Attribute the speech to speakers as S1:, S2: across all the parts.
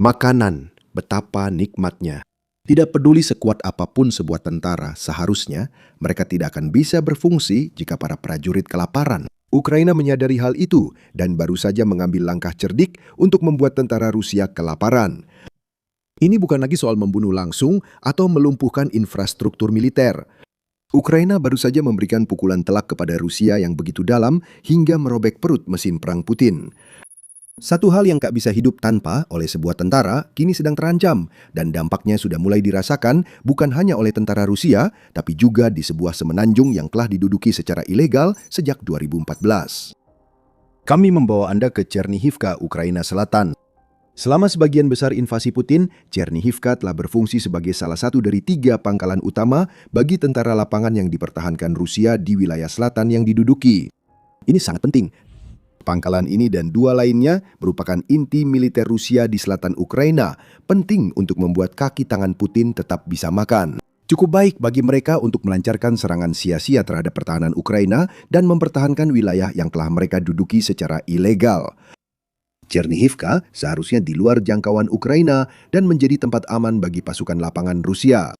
S1: Makanan, betapa nikmatnya. Tidak peduli sekuat apapun sebuah tentara, seharusnya mereka tidak akan bisa berfungsi jika para prajurit kelaparan. Ukraina menyadari hal itu dan baru saja mengambil langkah cerdik untuk membuat tentara Rusia kelaparan. Ini bukan lagi soal membunuh langsung atau melumpuhkan infrastruktur militer. Ukraina baru saja memberikan pukulan telak kepada Rusia yang begitu dalam hingga merobek perut mesin perang Putin. Satu hal yang tak bisa hidup tanpa oleh sebuah tentara kini sedang terancam dan dampaknya sudah mulai dirasakan bukan hanya oleh tentara Rusia tapi juga di sebuah semenanjung yang telah diduduki secara ilegal sejak 2014. Kami membawa Anda ke Chernihivka, Ukraina Selatan. Selama sebagian besar invasi Putin, Chernihivka telah berfungsi sebagai salah satu dari 3 pangkalan utama bagi tentara lapangan yang dipertahankan Rusia di wilayah selatan yang diduduki. Ini sangat penting. Pangkalan ini dan 2 lainnya merupakan inti militer Rusia di selatan Ukraina, penting untuk membuat kaki tangan Putin tetap bisa makan. Cukup baik bagi mereka untuk melancarkan serangan sia-sia terhadap pertahanan Ukraina dan mempertahankan wilayah yang telah mereka duduki secara ilegal. Chernihivka seharusnya di luar jangkauan Ukraina dan menjadi tempat aman bagi pasukan lapangan Rusia.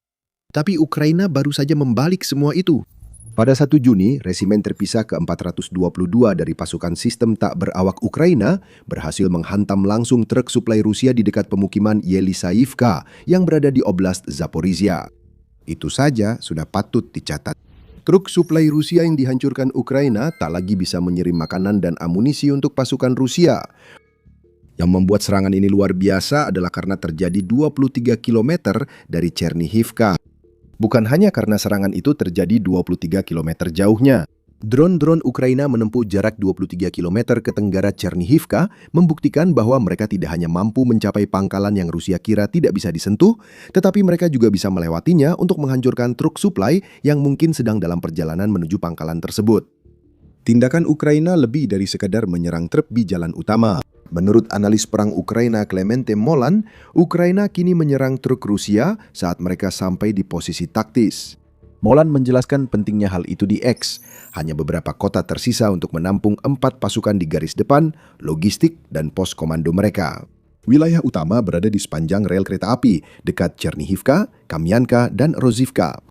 S1: Tapi Ukraina baru saja membalik semua itu. Pada 1 Juni, resimen terpisah ke-422 dari pasukan sistem tak berawak Ukraina berhasil menghantam langsung truk suplai Rusia di dekat pemukiman Yelisaivka yang berada di Oblast Zaporizhia. Itu saja sudah patut dicatat. Truk suplai Rusia yang dihancurkan Ukraina tak lagi bisa mengirim makanan dan amunisi untuk pasukan Rusia. Yang membuat serangan ini luar biasa adalah karena terjadi 23 km dari Chernihivka. Bukan hanya karena serangan itu terjadi 23 km jauhnya. Drone-drone Ukraina menempuh jarak 23 km ke tenggara Chernihivka membuktikan bahwa mereka tidak hanya mampu mencapai pangkalan yang Rusia kira tidak bisa disentuh, tetapi mereka juga bisa melewatinya untuk menghancurkan truk suplai yang mungkin sedang dalam perjalanan menuju pangkalan tersebut. Tindakan Ukraina lebih dari sekadar menyerang truk di jalan utama. Menurut analis perang Ukraina Clemente Molan, Ukraina kini menyerang truk Rusia saat mereka sampai di posisi taktis. Molan menjelaskan pentingnya hal itu di X. Hanya beberapa kota tersisa untuk menampung 4 pasukan di garis depan, logistik, dan pos komando mereka. Wilayah utama berada di sepanjang rel kereta api, dekat Chernihivka, Kamyanka, dan Rozhivka.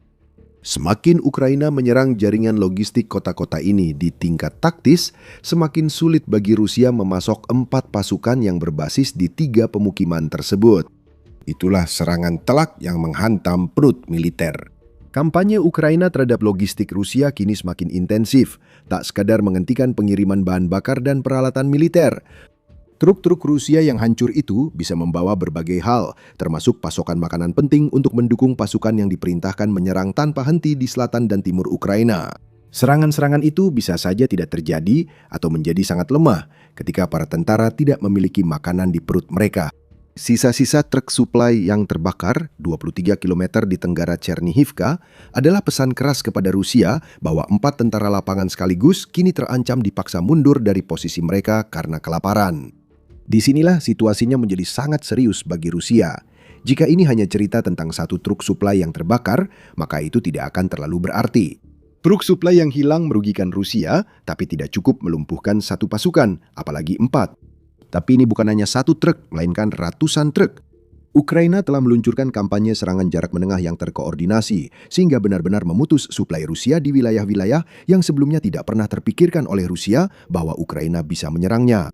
S1: Semakin Ukraina menyerang jaringan logistik kota-kota ini di tingkat taktis, semakin sulit bagi Rusia memasok 4 pasukan yang berbasis di 3 pemukiman tersebut. Itulah serangan telak yang menghantam perut militer. Kampanye Ukraina terhadap logistik Rusia kini semakin intensif, tak sekadar menghentikan pengiriman bahan bakar dan peralatan militer. Truk-truk Rusia yang hancur itu bisa membawa berbagai hal, termasuk pasokan makanan penting untuk mendukung pasukan yang diperintahkan menyerang tanpa henti di selatan dan timur Ukraina. Serangan-serangan itu bisa saja tidak terjadi atau menjadi sangat lemah ketika para tentara tidak memiliki makanan di perut mereka. Sisa-sisa truk suplai yang terbakar 23 km di tenggara Chernihivka adalah pesan keras kepada Rusia bahwa 4 tentara lapangan sekaligus kini terancam dipaksa mundur dari posisi mereka karena kelaparan. Disinilah situasinya menjadi sangat serius bagi Rusia. Jika ini hanya cerita tentang 1 truk suplai yang terbakar, maka itu tidak akan terlalu berarti. Truk suplai yang hilang merugikan Rusia, tapi tidak cukup melumpuhkan 1 pasukan, apalagi 4. Tapi ini bukan hanya 1 truk, melainkan ratusan truk. Ukraina telah meluncurkan kampanye serangan jarak menengah yang terkoordinasi, sehingga benar-benar memutus suplai Rusia di wilayah-wilayah yang sebelumnya tidak pernah terpikirkan oleh Rusia bahwa Ukraina bisa menyerangnya.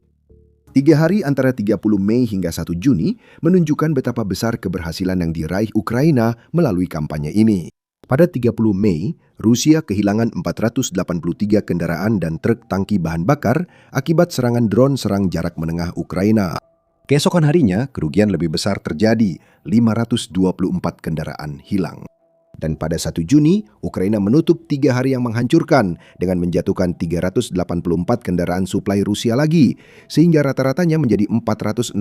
S1: 3 hari antara 30 Mei hingga 1 Juni menunjukkan betapa besar keberhasilan yang diraih Ukraina melalui kampanye ini. Pada 30 Mei, Rusia kehilangan 483 kendaraan dan truk tangki bahan bakar akibat serangan drone serang jarak menengah Ukraina. Keesokan harinya, kerugian lebih besar terjadi, 524 kendaraan hilang. Dan pada 1 Juni, Ukraina menutup 3 hari yang menghancurkan dengan menjatuhkan 384 kendaraan suplai Rusia lagi, sehingga rata-ratanya menjadi 463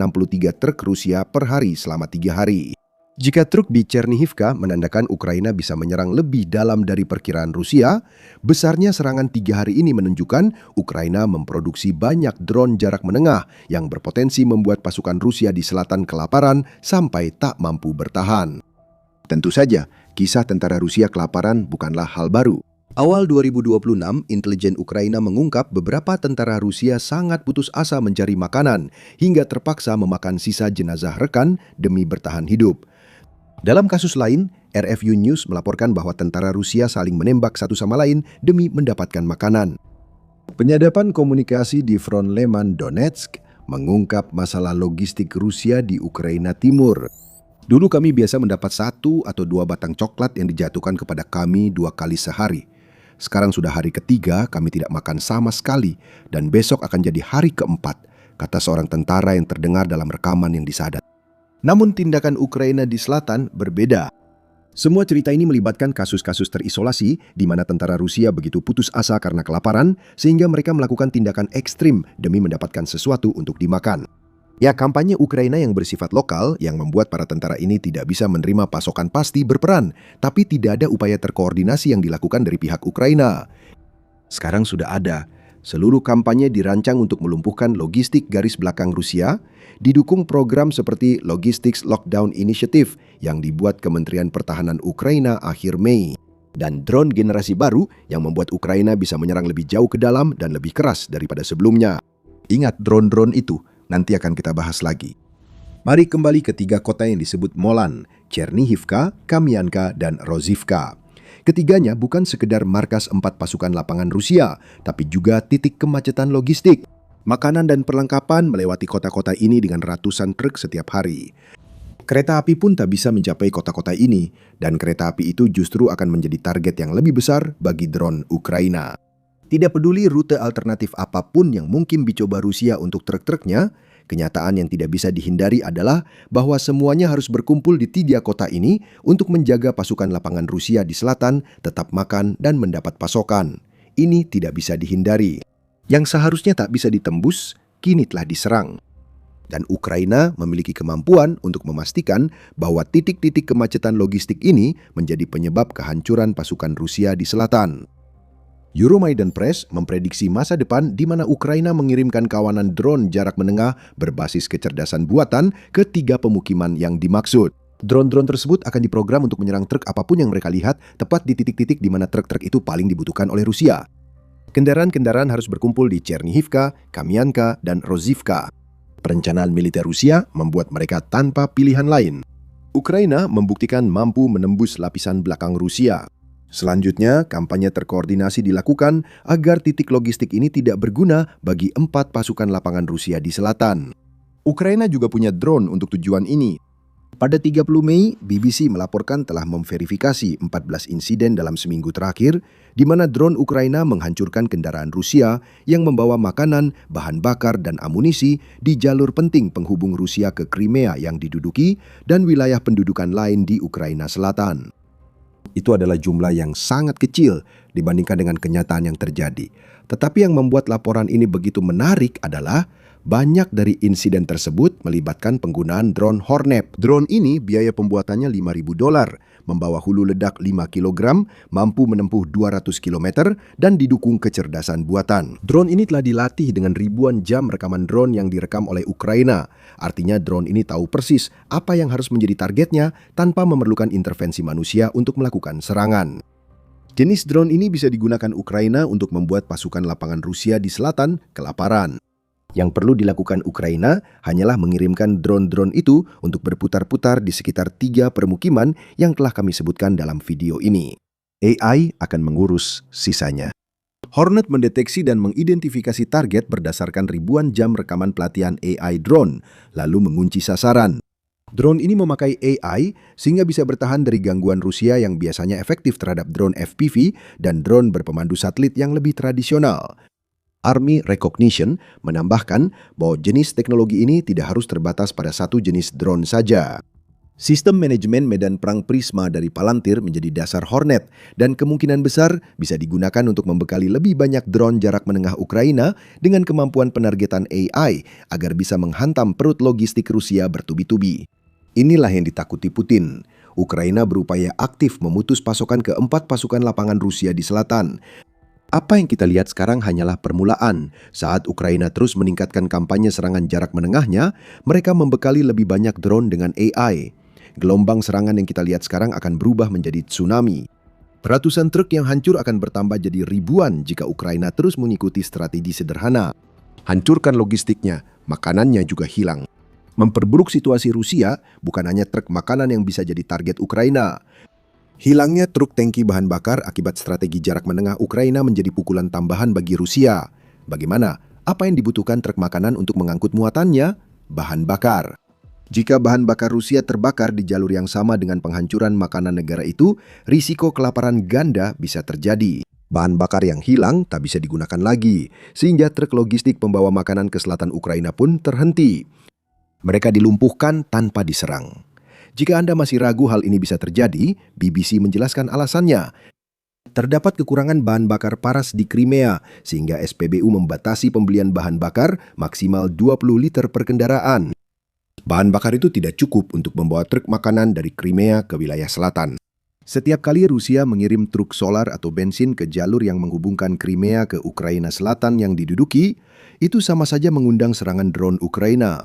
S1: truk Rusia per hari selama 3 hari. Jika truk di Chernihivka menandakan Ukraina bisa menyerang lebih dalam dari perkiraan Rusia, besarnya serangan 3 hari ini menunjukkan Ukraina memproduksi banyak drone jarak menengah yang berpotensi membuat pasukan Rusia di selatan kelaparan sampai tak mampu bertahan. Tentu saja, kisah tentara Rusia kelaparan bukanlah hal baru. Awal 2026, intelijen Ukraina mengungkap beberapa tentara Rusia sangat putus asa mencari makanan hingga terpaksa memakan sisa jenazah rekan demi bertahan hidup. Dalam kasus lain, RFU News melaporkan bahwa tentara Rusia saling menembak satu sama lain demi mendapatkan makanan. Penyadapan komunikasi di front Leman Donetsk mengungkap masalah logistik Rusia di Ukraina Timur. Dulu kami biasa mendapat 1 atau 2 batang coklat yang dijatuhkan kepada kami 2 kali sehari. Sekarang sudah hari ketiga kami tidak makan sama sekali dan besok akan jadi hari keempat, kata seorang tentara yang terdengar dalam rekaman yang disadap. Namun tindakan Ukraina di selatan berbeda. Semua cerita ini melibatkan kasus-kasus terisolasi di mana tentara Rusia begitu putus asa karena kelaparan sehingga mereka melakukan tindakan ekstrim demi mendapatkan sesuatu untuk dimakan. Ya, kampanye Ukraina yang bersifat lokal yang membuat para tentara ini tidak bisa menerima pasokan pasti berperan, tapi tidak ada upaya terkoordinasi yang dilakukan dari pihak Ukraina. Sekarang sudah ada. Seluruh kampanye dirancang untuk melumpuhkan logistik garis belakang Rusia, didukung program seperti Logistics Lockdown Initiative yang dibuat Kementerian Pertahanan Ukraina akhir Mei, dan drone generasi baru yang membuat Ukraina bisa menyerang lebih jauh ke dalam dan lebih keras daripada sebelumnya. Ingat drone-drone itu, nanti akan kita bahas lagi. Mari kembali ke 3 kota yang disebut Molan, Chernihivka, Kamyanka, dan Rozhivka. Ketiganya bukan sekedar markas 4 pasukan lapangan Rusia, tapi juga titik kemacetan logistik. Makanan dan perlengkapan melewati kota-kota ini dengan ratusan truk setiap hari. Kereta api pun tak bisa mencapai kota-kota ini, dan kereta api itu justru akan menjadi target yang lebih besar bagi drone Ukraina. Tidak peduli rute alternatif apapun yang mungkin dicoba Rusia untuk truk-truknya, kenyataan yang tidak bisa dihindari adalah bahwa semuanya harus berkumpul di 3 kota ini untuk menjaga pasukan lapangan Rusia di selatan tetap makan dan mendapat pasokan. Ini tidak bisa dihindari. Yang seharusnya tak bisa ditembus, kini telah diserang. Dan Ukraina memiliki kemampuan untuk memastikan bahwa titik-titik kemacetan logistik ini menjadi penyebab kehancuran pasukan Rusia di selatan. Euromaidan Press memprediksi masa depan di mana Ukraina mengirimkan kawanan drone jarak menengah berbasis kecerdasan buatan ke 3 pemukiman yang dimaksud. Drone-drone tersebut akan diprogram untuk menyerang truk apapun yang mereka lihat tepat di titik-titik di mana truk-truk itu paling dibutuhkan oleh Rusia. Kendaraan-kendaraan harus berkumpul di Chernihivka, Kamyanka, dan Rozhivka. Perencanaan militer Rusia membuat mereka tanpa pilihan lain. Ukraina membuktikan mampu menembus lapisan belakang Rusia. Selanjutnya, kampanye terkoordinasi dilakukan agar titik logistik ini tidak berguna bagi 4 pasukan lapangan Rusia di selatan. Ukraina juga punya drone untuk tujuan ini. Pada 30 Mei, BBC melaporkan telah memverifikasi 14 insiden dalam seminggu terakhir, di mana drone Ukraina menghancurkan kendaraan Rusia yang membawa makanan, bahan bakar, dan amunisi di jalur penting penghubung Rusia ke Crimea yang diduduki dan wilayah pendudukan lain di Ukraina Selatan. Itu adalah jumlah yang sangat kecil dibandingkan dengan kenyataan yang terjadi. Tetapi yang membuat laporan ini begitu menarik adalah banyak dari insiden tersebut melibatkan penggunaan drone Hornet. Drone ini biaya pembuatannya $5.000, membawa hulu ledak 5 kg, mampu menempuh 200 km, dan didukung kecerdasan buatan. Drone ini telah dilatih dengan ribuan jam rekaman drone yang direkam oleh Ukraina. Artinya drone ini tahu persis apa yang harus menjadi targetnya tanpa memerlukan intervensi manusia untuk melakukan serangan. Jenis drone ini bisa digunakan Ukraina untuk membuat pasukan lapangan Rusia di selatan kelaparan. Yang perlu dilakukan Ukraina hanyalah mengirimkan drone-drone itu untuk berputar-putar di sekitar 3 permukiman yang telah kami sebutkan dalam video ini. AI akan mengurus sisanya. Hornet mendeteksi dan mengidentifikasi target berdasarkan ribuan jam rekaman pelatihan AI drone, lalu mengunci sasaran. Drone ini memakai AI sehingga bisa bertahan dari gangguan Rusia yang biasanya efektif terhadap drone FPV dan drone berpemandu satelit yang lebih tradisional. Army Recognition menambahkan bahwa jenis teknologi ini tidak harus terbatas pada satu jenis drone saja. Sistem manajemen medan perang Prisma dari Palantir menjadi dasar Hornet dan kemungkinan besar bisa digunakan untuk membekali lebih banyak drone jarak menengah Ukraina dengan kemampuan penargetan AI agar bisa menghantam perut logistik Rusia bertubi-tubi. Inilah yang ditakuti Putin. Ukraina berupaya aktif memutus pasokan ke 4 pasukan lapangan Rusia di selatan. Apa yang kita lihat sekarang hanyalah permulaan. Saat Ukraina terus meningkatkan kampanye serangan jarak menengahnya, mereka membekali lebih banyak drone dengan AI. Gelombang serangan yang kita lihat sekarang akan berubah menjadi tsunami. Ratusan truk yang hancur akan bertambah jadi ribuan jika Ukraina terus mengikuti strategi sederhana. Hancurkan logistiknya, makanannya juga hilang. Memperburuk situasi Rusia, bukan hanya truk makanan yang bisa jadi target Ukraina. Hilangnya truk tangki bahan bakar akibat strategi jarak menengah Ukraina menjadi pukulan tambahan bagi Rusia. Bagaimana? Apa yang dibutuhkan truk makanan untuk mengangkut muatannya? Bahan bakar. Jika bahan bakar Rusia terbakar di jalur yang sama dengan penghancuran makanan negara itu, risiko kelaparan ganda bisa terjadi. Bahan bakar yang hilang tak bisa digunakan lagi, sehingga truk logistik pembawa makanan ke selatan Ukraina pun terhenti. Mereka dilumpuhkan tanpa diserang. Jika Anda masih ragu hal ini bisa terjadi, BBC menjelaskan alasannya. Terdapat kekurangan bahan bakar paras di Crimea, sehingga SPBU membatasi pembelian bahan bakar maksimal 20 liter per kendaraan. Bahan bakar itu tidak cukup untuk membawa truk makanan dari Crimea ke wilayah selatan. Setiap kali Rusia mengirim truk solar atau bensin ke jalur yang menghubungkan Crimea ke Ukraina selatan yang diduduki, itu sama saja mengundang serangan drone Ukraina.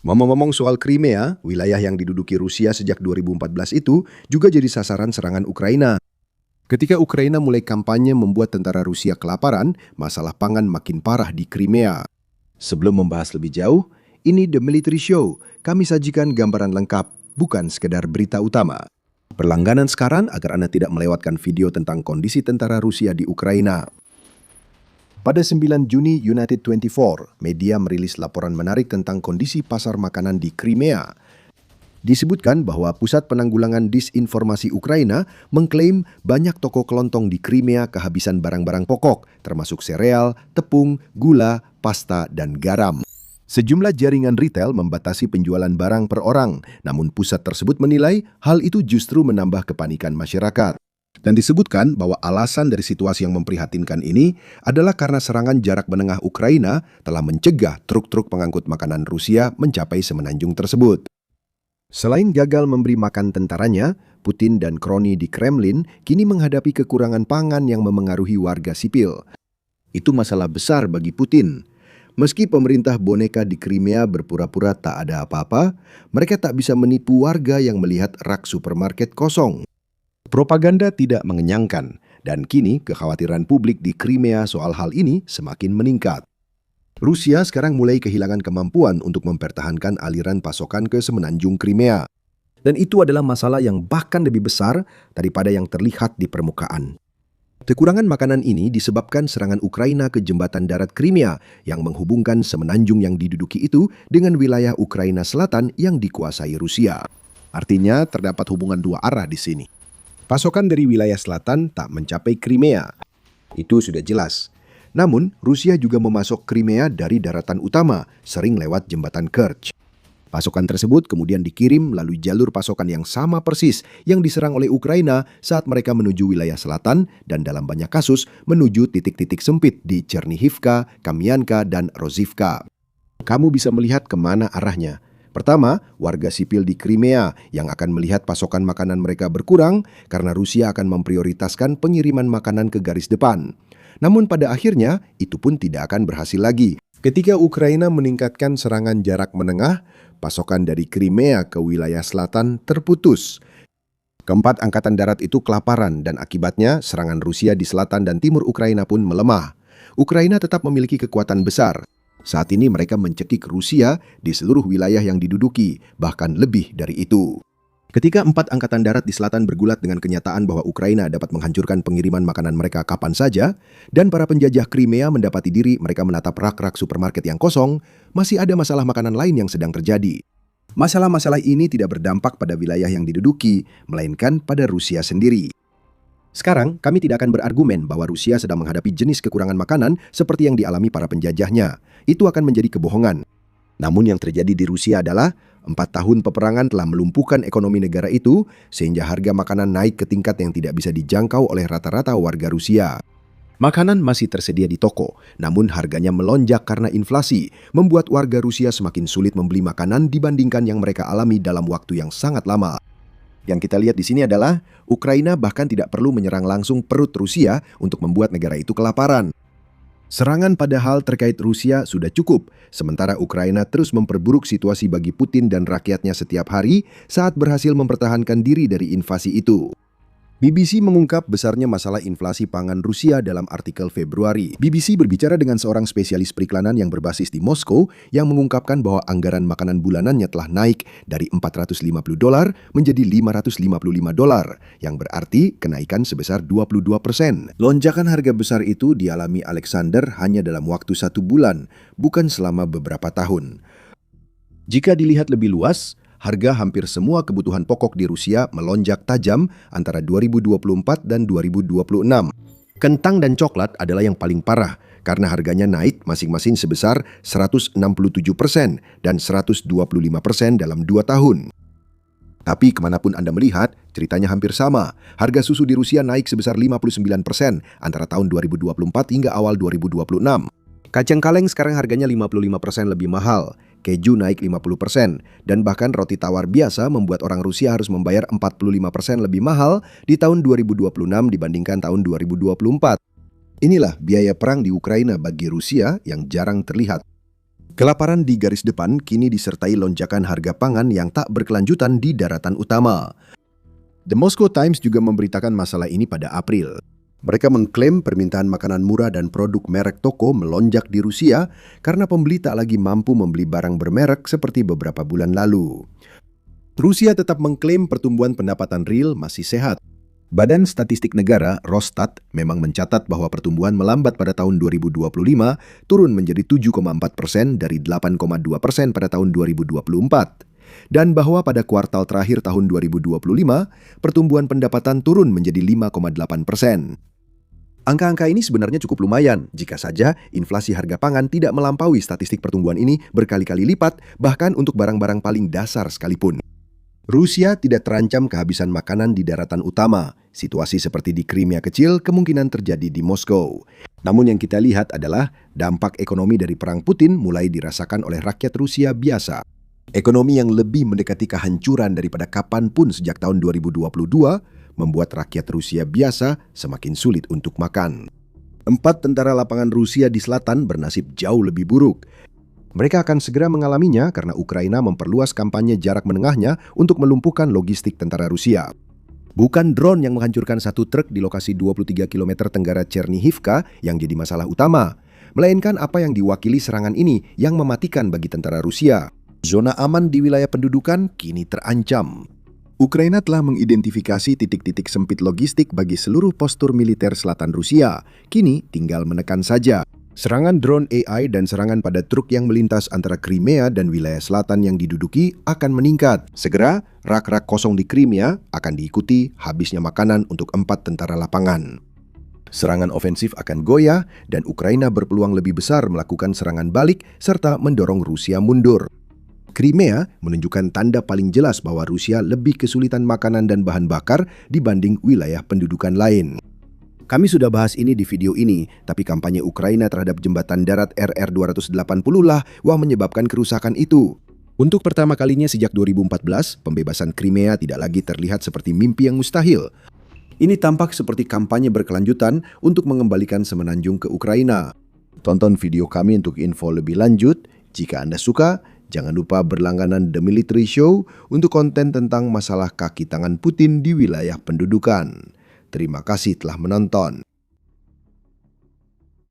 S1: Ngomong-ngomong soal Crimea, wilayah yang diduduki Rusia sejak 2014 itu juga jadi sasaran serangan Ukraina. Ketika Ukraina mulai kampanye membuat tentara Rusia kelaparan, masalah pangan makin parah di Crimea. Sebelum membahas lebih jauh, ini The Military Show. Kami sajikan gambaran lengkap, bukan sekedar berita utama. Berlangganan sekarang agar Anda tidak melewatkan video tentang kondisi tentara Rusia di Ukraina. Pada 9 Juni United 24, media merilis laporan menarik tentang kondisi pasar makanan di Crimea. Disebutkan bahwa Pusat Penanggulangan Disinformasi Ukraina mengklaim banyak toko kelontong di Crimea kehabisan barang-barang pokok, termasuk sereal, tepung, gula, pasta, dan garam. Sejumlah jaringan retail membatasi penjualan barang per orang, namun pusat tersebut menilai hal itu justru menambah kepanikan masyarakat. Dan disebutkan bahwa alasan dari situasi yang memprihatinkan ini adalah karena serangan jarak menengah Ukraina telah mencegah truk-truk pengangkut makanan Rusia mencapai semenanjung tersebut. Selain gagal memberi makan tentaranya, Putin dan kroni di Kremlin kini menghadapi kekurangan pangan yang memengaruhi warga sipil. Itu masalah besar bagi Putin. Meski pemerintah boneka di Crimea berpura-pura tak ada apa-apa, mereka tak bisa menipu warga yang melihat rak supermarket kosong. Propaganda tidak mengenyangkan, dan kini kekhawatiran publik di Crimea soal hal ini semakin meningkat. Rusia sekarang mulai kehilangan kemampuan untuk mempertahankan aliran pasokan ke semenanjung Crimea. Dan itu adalah masalah yang bahkan lebih besar daripada yang terlihat di permukaan. Kekurangan makanan ini disebabkan serangan Ukraina ke jembatan darat Crimea yang menghubungkan semenanjung yang diduduki itu dengan wilayah Ukraina Selatan yang dikuasai Rusia. Artinya terdapat hubungan dua arah di sini. Pasokan dari wilayah selatan tak mencapai Crimea. Itu sudah jelas. Namun, Rusia juga memasok Crimea dari daratan utama, sering lewat jembatan Kerch. Pasokan tersebut kemudian dikirim melalui jalur pasokan yang sama persis yang diserang oleh Ukraina saat mereka menuju wilayah selatan dan dalam banyak kasus menuju titik-titik sempit di Chernihivka, Kamianka, dan Rozhivka. Kamu bisa melihat kemana arahnya. Pertama, warga sipil di Crimea yang akan melihat pasokan makanan mereka berkurang karena Rusia akan memprioritaskan pengiriman makanan ke garis depan. Namun pada akhirnya, itu pun tidak akan berhasil lagi. Ketika Ukraina meningkatkan serangan jarak menengah, pasokan dari Crimea ke wilayah selatan terputus. Keempat angkatan darat itu kelaparan dan akibatnya serangan Rusia di selatan dan timur Ukraina pun melemah. Ukraina tetap memiliki kekuatan besar. Saat ini mereka mencekik Rusia di seluruh wilayah yang diduduki, bahkan lebih dari itu. Ketika empat angkatan darat di selatan bergulat dengan kenyataan bahwa Ukraina dapat menghancurkan pengiriman makanan mereka kapan saja, dan para penjajah Crimea mendapati diri mereka menatap rak-rak supermarket yang kosong, masih ada masalah makanan lain yang sedang terjadi. Masalah-masalah ini tidak berdampak pada wilayah yang diduduki, melainkan pada Rusia sendiri. Sekarang, kami tidak akan berargumen bahwa Rusia sedang menghadapi jenis kekurangan makanan seperti yang dialami para penjajahnya. Itu akan menjadi kebohongan. Namun yang terjadi di Rusia adalah 4 tahun peperangan telah melumpuhkan ekonomi negara itu sehingga harga makanan naik ke tingkat yang tidak bisa dijangkau oleh rata-rata warga Rusia. Makanan masih tersedia di toko, namun harganya melonjak karena inflasi, membuat warga Rusia semakin sulit membeli makanan dibandingkan yang mereka alami dalam waktu yang sangat lama. Yang kita lihat di sini adalah Ukraina bahkan tidak perlu menyerang langsung perut Rusia untuk membuat negara itu kelaparan. Serangan padahal terkait Rusia sudah cukup, sementara Ukraina terus memperburuk situasi bagi Putin dan rakyatnya setiap hari saat berhasil mempertahankan diri dari invasi itu. BBC mengungkap besarnya masalah inflasi pangan Rusia dalam artikel Februari. BBC berbicara dengan seorang spesialis periklanan yang berbasis di Moskow yang mengungkapkan bahwa anggaran makanan bulanannya telah naik dari $450 menjadi $555, yang berarti kenaikan sebesar 22%. Lonjakan harga besar itu dialami Alexander hanya dalam waktu 1 bulan, bukan selama beberapa tahun. Jika dilihat lebih luas, harga hampir semua kebutuhan pokok di Rusia melonjak tajam antara 2024 dan 2026. Kentang dan coklat adalah yang paling parah karena harganya naik masing-masing sebesar 167% dan 125% dalam 2 tahun. Tapi kemanapun Anda melihat, ceritanya hampir sama. Harga susu di Rusia naik sebesar 59% antara tahun 2024 hingga awal 2026. Kacang kaleng sekarang harganya 55% lebih mahal. Keju naik 50%, dan bahkan roti tawar biasa membuat orang Rusia harus membayar 45% lebih mahal di tahun 2026 dibandingkan tahun 2024. Inilah biaya perang di Ukraina bagi Rusia yang jarang terlihat. Kelaparan di garis depan kini disertai lonjakan harga pangan yang tak berkelanjutan di daratan utama. The Moscow Times juga memberitakan masalah ini pada April. Mereka mengklaim permintaan makanan murah dan produk merek toko melonjak di Rusia karena pembeli tak lagi mampu membeli barang bermerek seperti beberapa bulan lalu. Rusia tetap mengklaim pertumbuhan pendapatan real masih sehat. Badan Statistik Negara, Rosstat, memang mencatat bahwa pertumbuhan melambat pada tahun 2025 turun menjadi 7,4% dari 8,2% pada tahun 2024. Dan bahwa pada kuartal terakhir tahun 2025, pertumbuhan pendapatan turun menjadi 5,8%. Angka-angka ini sebenarnya cukup lumayan jika saja inflasi harga pangan tidak melampaui statistik pertumbuhan ini berkali-kali lipat, bahkan untuk barang-barang paling dasar sekalipun. Rusia tidak terancam kehabisan makanan di daratan utama. Situasi seperti di Crimea kecil kemungkinan terjadi di Moskow. Namun yang kita lihat adalah dampak ekonomi dari perang Putin mulai dirasakan oleh rakyat Rusia biasa. Ekonomi yang lebih mendekati kehancuran daripada kapanpun sejak tahun 2022 membuat rakyat Rusia biasa semakin sulit untuk makan. 4 tentara lapangan Rusia di selatan bernasib jauh lebih buruk. Mereka akan segera mengalaminya karena Ukraina memperluas kampanye jarak menengahnya untuk melumpuhkan logistik tentara Rusia. Bukan drone yang menghancurkan satu truk di lokasi 23 km tenggara Chernihivka yang jadi masalah utama, melainkan apa yang diwakili serangan ini yang mematikan bagi tentara Rusia. Zona aman di wilayah pendudukan kini terancam. Ukraina telah mengidentifikasi titik-titik sempit logistik bagi seluruh postur militer selatan Rusia. Kini tinggal menekan saja. Serangan drone AI dan serangan pada truk yang melintas antara Crimea dan wilayah selatan yang diduduki akan meningkat. Segera, rak-rak kosong di Crimea akan diikuti habisnya makanan untuk 4 tentara lapangan. Serangan ofensif akan goyah dan Ukraina berpeluang lebih besar melakukan serangan balik serta mendorong Rusia mundur. Crimea menunjukkan tanda paling jelas bahwa Rusia lebih kesulitan makanan dan bahan bakar dibanding wilayah pendudukan lain. Kami sudah bahas ini di video ini, tapi kampanye Ukraina terhadap jembatan darat RR-280 lah yang menyebabkan kerusakan itu. Untuk pertama kalinya sejak 2014, pembebasan Crimea tidak lagi terlihat seperti mimpi yang mustahil. Ini tampak seperti kampanye berkelanjutan untuk mengembalikan semenanjung ke Ukraina. Tonton video kami untuk info lebih lanjut. Jika Anda suka, jangan lupa berlangganan The Military Show untuk konten tentang masalah kaki tangan Putin di wilayah pendudukan. Terima kasih telah menonton.